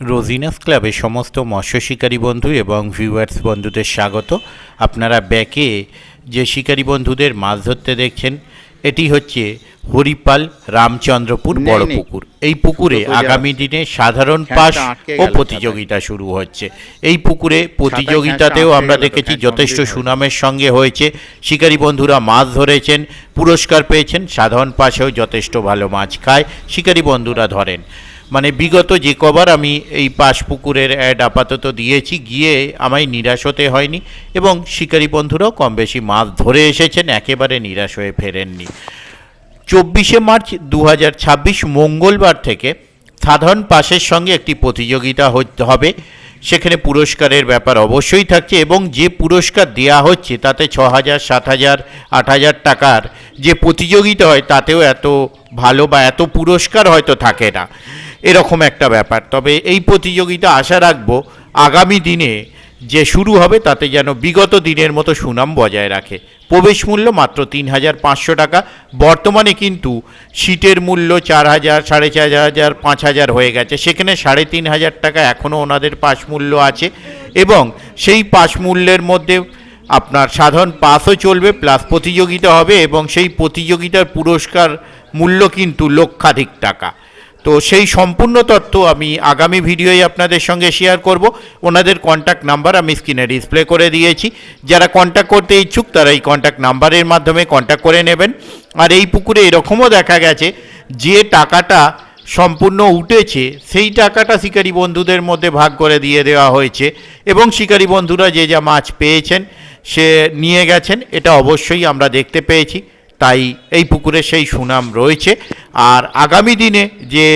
রোজিনাস ক্লাবে সমস্ত মৎস্য শিকারী বন্ধু এবং ভিউয়ার্স বন্ধুদের স্বাগত। আপনারা ব্যাকে যে শিকারী বন্ধুদের মাছ ধরতে দেখছেন, এটি হচ্ছে হরিপাল রামচন্দ্রপুর বড় পুকুর। এই পুকুরে আগামী দিনে সাধারণ পাস ও প্রতিযোগিতা শুরু হচ্ছে। এই পুকুরে প্রতিযোগিতাতেও আমরা দেখেছি যথেষ্ট সুনামের সঙ্গে হয়েছে। শিকারী বন্ধুরা মাছ ধরেছেন, পুরস্কার পেয়েছেন, সাধারণ পাশেও যথেষ্ট ভালো মাছ খায়, শিকারী বন্ধুরা ধরেন। মানে বিগত যে কবার আমি এই পাশ পুকুরের অ্যাড আপাতত দিয়েছি, গিয়ে আমায় নিরাশ হতে হয়নি এবং শিকারী বন্ধুরাও কম বেশি মাছ ধরে এসেছেন, একেবারে নিরাশ হয়ে ফেরেননি। 24শে মার্চ 2026 মঙ্গলবার থেকে সাধারণ পাসের সঙ্গে একটি প্রতিযোগিতা হবে। সেখানে পুরস্কারের ব্যাপার অবশ্যই থাকছে এবং যে পুরস্কার দেওয়া হচ্ছে তাতে 6,000, 7,000, 8,000 টাকার যে প্রতিযোগিতা হয় তাতেও এত ভালো বা এত পুরস্কার হয়তো থাকে না, এরকম একটা ব্যাপার। তবে এই প্রতিযোগিতা আশা রাখবো আগামী দিনে যে শুরু হবে তাতে যেন বিগত দিনের মতো সুনাম বজায় রাখে। প্রবেশ মূল্য মাত্র 3,500 টাকা। বর্তমানে কিন্তু সিটের মূল্য 4,000, 4,500, 5,000 হয়ে গেছে। সেখানে 3,500 টাকা এখনও ওনাদের পাস মূল্য আছে এবং সেই পাস মূল্যের মধ্যে আপনার সাধারণ পাসও চলবে, প্লাস প্রতিযোগিতা হবে এবং সেই প্রতিযোগিতার পুরস্কার মূল্য কিন্তু লক্ষাধিক টাকা। তো সেই সম্পূর্ণ তথ্য আমি আগামী ভিডিওয় আপনাদের সঙ্গে শেয়ার করব। ওনাদের কন্ট্যাক্ট নাম্বার আমি স্ক্রিনে ডিসপ্লে করে দিয়েছি। যারা কন্ট্যাক্ট করতে ইচ্ছুক তারা এই কন্ট্যাক্ট নাম্বারের মাধ্যমে কন্ট্যাক্ট করে নেবেন। আর এই পুকুরে এরকমও দেখা গেছে যে টাকাটা সম্পূর্ণ উঠেছে সেই টাকাটা শিকারী বন্ধুদের মধ্যে ভাগ করে দিয়ে দেওয়া হয়েছে এবং শিকারী বন্ধুরা যে যা মাছ পেয়েছেন সে নিয়ে গেছেন, এটা অবশ্যই আমরা দেখতে পেয়েছি। তাই এই পুকুরে সেই সুনাম রয়েছে আর আগামী দিনে যে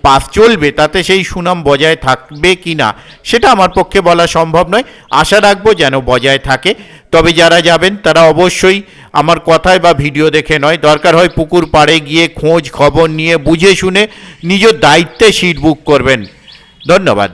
পাস চলবে তাতে সেই সুনাম বজায় থাকবে কি না সেটা আমার পক্ষে বলা সম্ভব নয়। আশা রাখবো যেন বজায় থাকে। তবে যারা যাবেন তারা অবশ্যই আমার কথায় বা ভিডিও দেখে নয়, দরকার হয় পুকুর পাড়ে গিয়ে খোঁজ খবর নিয়ে বুঝে শুনে নিজ দায়িত্বে সিট বুক করবেন। ধন্যবাদ।